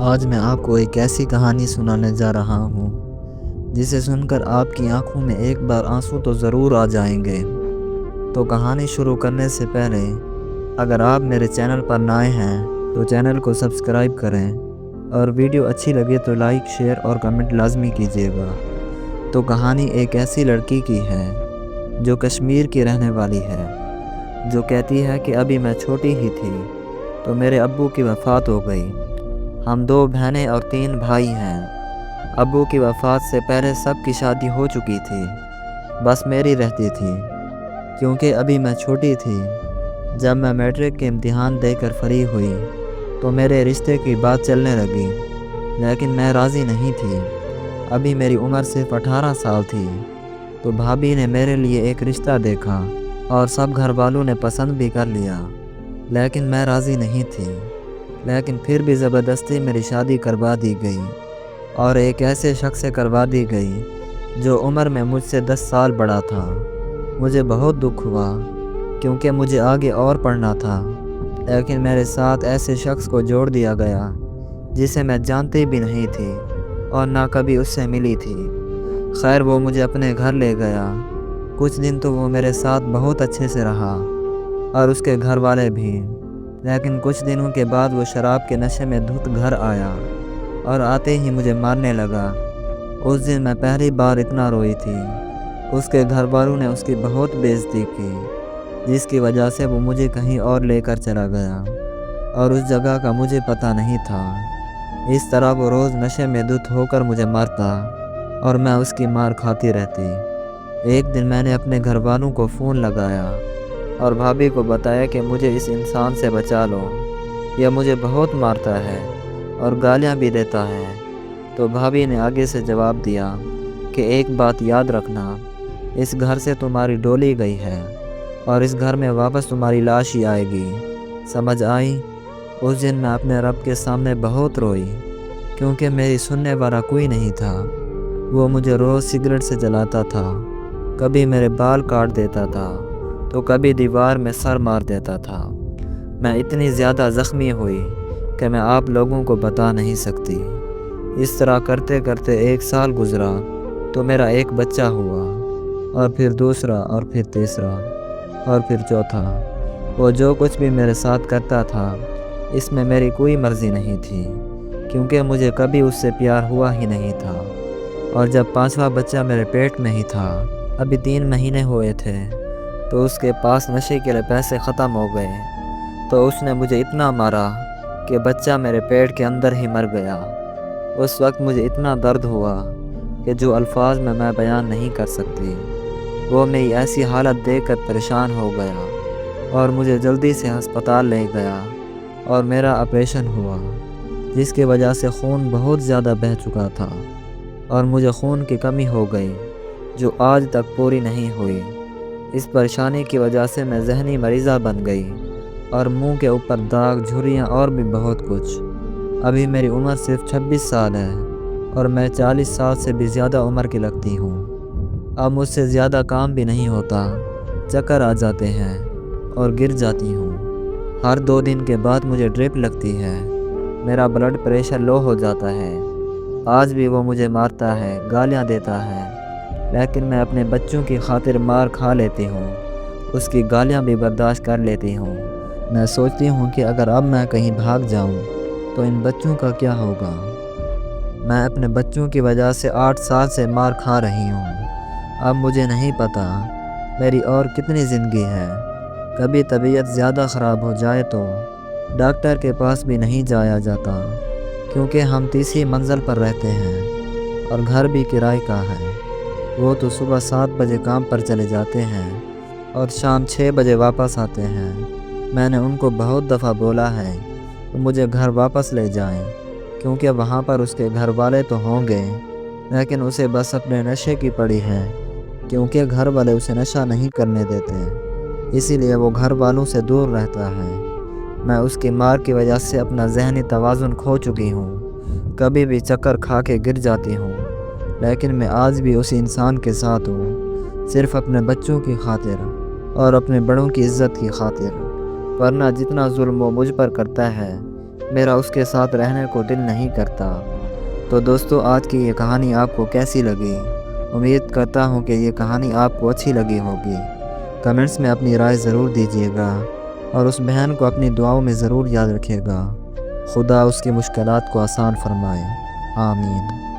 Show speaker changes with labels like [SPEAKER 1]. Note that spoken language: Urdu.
[SPEAKER 1] آج میں آپ کو ایک ایسی کہانی سنانے جا رہا ہوں جسے سن کر آپ کی آنکھوں میں ایک بار آنسو تو ضرور آ جائیں گے۔ تو کہانی شروع کرنے سے پہلے اگر آپ میرے چینل پر نئے ہیں تو چینل کو سبسکرائب کریں اور ویڈیو اچھی لگے تو لائک، شیئر اور کمنٹ لازمی کیجیے گا۔ تو کہانی ایک ایسی لڑکی کی ہے جو کشمیر کی رہنے والی ہے، جو کہتی ہے کہ ابھی میں چھوٹی ہی تھی تو میرے ابو کی وفات ہو گئی۔ ہم 2 بہنیں اور 3 بھائی ہیں۔ ابو کی وفات سے پہلے سب کی شادی ہو چکی تھی، بس میری رہتی تھی کیونکہ ابھی میں چھوٹی تھی۔ جب میں میٹرک کے امتحان دے کر فارغ ہوئی تو میرے رشتے کی بات چلنے لگی، لیکن میں راضی نہیں تھی۔ ابھی میری عمر صرف 18 سال تھی تو بھابھی نے میرے لیے ایک رشتہ دیکھا اور سب گھر والوں نے پسند بھی کر لیا، لیکن میں راضی نہیں تھی۔ لیکن پھر بھی زبردستی میری شادی کروا دی گئی، اور ایک ایسے شخص سے کروا دی گئی جو عمر میں مجھ سے 10 سال بڑا تھا۔ مجھے بہت دکھ ہوا کیونکہ مجھے آگے اور پڑھنا تھا، لیکن میرے ساتھ ایسے شخص کو جوڑ دیا گیا جسے میں جانتی بھی نہیں تھی اور نہ کبھی اس سے ملی تھی۔ خیر، وہ مجھے اپنے گھر لے گیا۔ کچھ دن تو وہ میرے ساتھ بہت اچھے سے رہا اور اس کے گھر والے بھی، لیکن کچھ دنوں کے بعد وہ شراب کے نشے میں دھت گھر آیا اور آتے ہی مجھے مارنے لگا۔ اس دن میں پہلی بار اتنا روئی تھی۔ اس کے گھر والوں نے اس کی بہت بے عزتی کی، جس کی وجہ سے وہ مجھے کہیں اور لے کر چلا گیا اور اس جگہ کا مجھے پتہ نہیں تھا۔ اس طرح وہ روز نشے میں دھت ہو کر مجھے مارتا اور میں اس کی مار کھاتی رہتی۔ ایک دن میں نے اپنے گھر والوں کو فون لگایا اور بھابھی کو بتایا کہ مجھے اس انسان سے بچا لو، یہ مجھے بہت مارتا ہے اور گالیاں بھی دیتا ہے۔ تو بھابھی نے آگے سے جواب دیا کہ ایک بات یاد رکھنا، اس گھر سے تمہاری ڈولی گئی ہے اور اس گھر میں واپس تمہاری لاش ہی آئے گی، سمجھ آئی؟ اس دن میں اپنے رب کے سامنے بہت روئی کیونکہ میری سننے والا کوئی نہیں تھا۔ وہ مجھے روز سگریٹ سے جلاتا تھا، کبھی میرے بال کاٹ دیتا تھا تو کبھی دیوار میں سر مار دیتا تھا۔ میں اتنی زیادہ زخمی ہوئی کہ میں آپ لوگوں کو بتا نہیں سکتی۔ اس طرح کرتے کرتے 1 سال گزرا تو میرا ایک بچہ ہوا، اور پھر دوسرا اور پھر تیسرا اور پھر چوتھا۔ وہ جو کچھ بھی میرے ساتھ کرتا تھا اس میں میری کوئی مرضی نہیں تھی کیونکہ مجھے کبھی اس سے پیار ہوا ہی نہیں تھا۔ اور جب 5واں بچہ میرے پیٹ میں ہی تھا، ابھی 3 مہینے ہوئے تھے، تو اس کے پاس نشے کے لیے پیسے ختم ہو گئے تو اس نے مجھے اتنا مارا کہ بچہ میرے پیٹ کے اندر ہی مر گیا۔ اس وقت مجھے اتنا درد ہوا کہ جو الفاظ میں بیان نہیں کر سکتی۔ وہ میری ایسی حالت دیکھ کر پریشان ہو گیا اور مجھے جلدی سے ہسپتال لے گیا اور میرا آپریشن ہوا، جس کی وجہ سے خون بہت زیادہ بہہ چکا تھا اور مجھے خون کی کمی ہو گئی جو آج تک پوری نہیں ہوئی۔ اس پریشانی کی وجہ سے میں ذہنی مریضہ بن گئی اور منہ کے اوپر داغ، جھریاں اور بھی بہت کچھ۔ ابھی میری عمر صرف 26 سال ہے اور میں 40 سال سے بھی زیادہ عمر کی لگتی ہوں۔ اب مجھ سے زیادہ کام بھی نہیں ہوتا، چکر آ جاتے ہیں اور گر جاتی ہوں۔ ہر 2 دن کے بعد مجھے ڈرپ لگتی ہے، میرا بلڈ پریشر لو ہو جاتا ہے۔ آج بھی وہ مجھے مارتا ہے، گالیاں دیتا ہے، لیکن میں اپنے بچوں کی خاطر مار کھا لیتی ہوں، اس کی گالیاں بھی برداشت کر لیتی ہوں۔ میں سوچتی ہوں کہ اگر اب میں کہیں بھاگ جاؤں تو ان بچوں کا کیا ہوگا۔ میں اپنے بچوں کی وجہ سے 8 سال سے مار کھا رہی ہوں۔ اب مجھے نہیں پتا میری اور کتنی زندگی ہے۔ کبھی طبیعت زیادہ خراب ہو جائے تو ڈاکٹر کے پاس بھی نہیں جایا جاتا کیونکہ ہم 3ری منزل پر رہتے ہیں اور گھر بھی کرائے کا ہے۔ وہ تو صبح 7 بجے کام پر چلے جاتے ہیں اور شام 6 بجے واپس آتے ہیں۔ میں نے ان کو بہت دفعہ بولا ہے کہ مجھے گھر واپس لے جائیں کیونکہ وہاں پر اس کے گھر والے تو ہوں گے، لیکن اسے بس اپنے نشے کی پڑی ہے کیونکہ گھر والے اسے نشہ نہیں کرنے دیتے، اسی لیے وہ گھر والوں سے دور رہتا ہے۔ میں اس کی مار کی وجہ سے اپنا ذہنی توازن کھو چکی ہوں، کبھی بھی چکر کھا کے گر جاتی ہوں، لیکن میں آج بھی اسی انسان کے ساتھ ہوں، صرف اپنے بچوں کی خاطر اور اپنے بڑوں کی عزت کی خاطر۔ ورنہ جتنا ظلم وہ مجھ پر کرتا ہے میرا اس کے ساتھ رہنے کو دل نہیں کرتا۔ تو دوستو، آج کی یہ کہانی آپ کو کیسی لگی؟ امید کرتا ہوں کہ یہ کہانی آپ کو اچھی لگی ہوگی۔ کمنٹس میں اپنی رائے ضرور دیجیے گا اور اس بہن کو اپنی دعاؤں میں ضرور یاد رکھیے گا۔ خدا اس کی مشکلات کو آسان فرمائے، آمین۔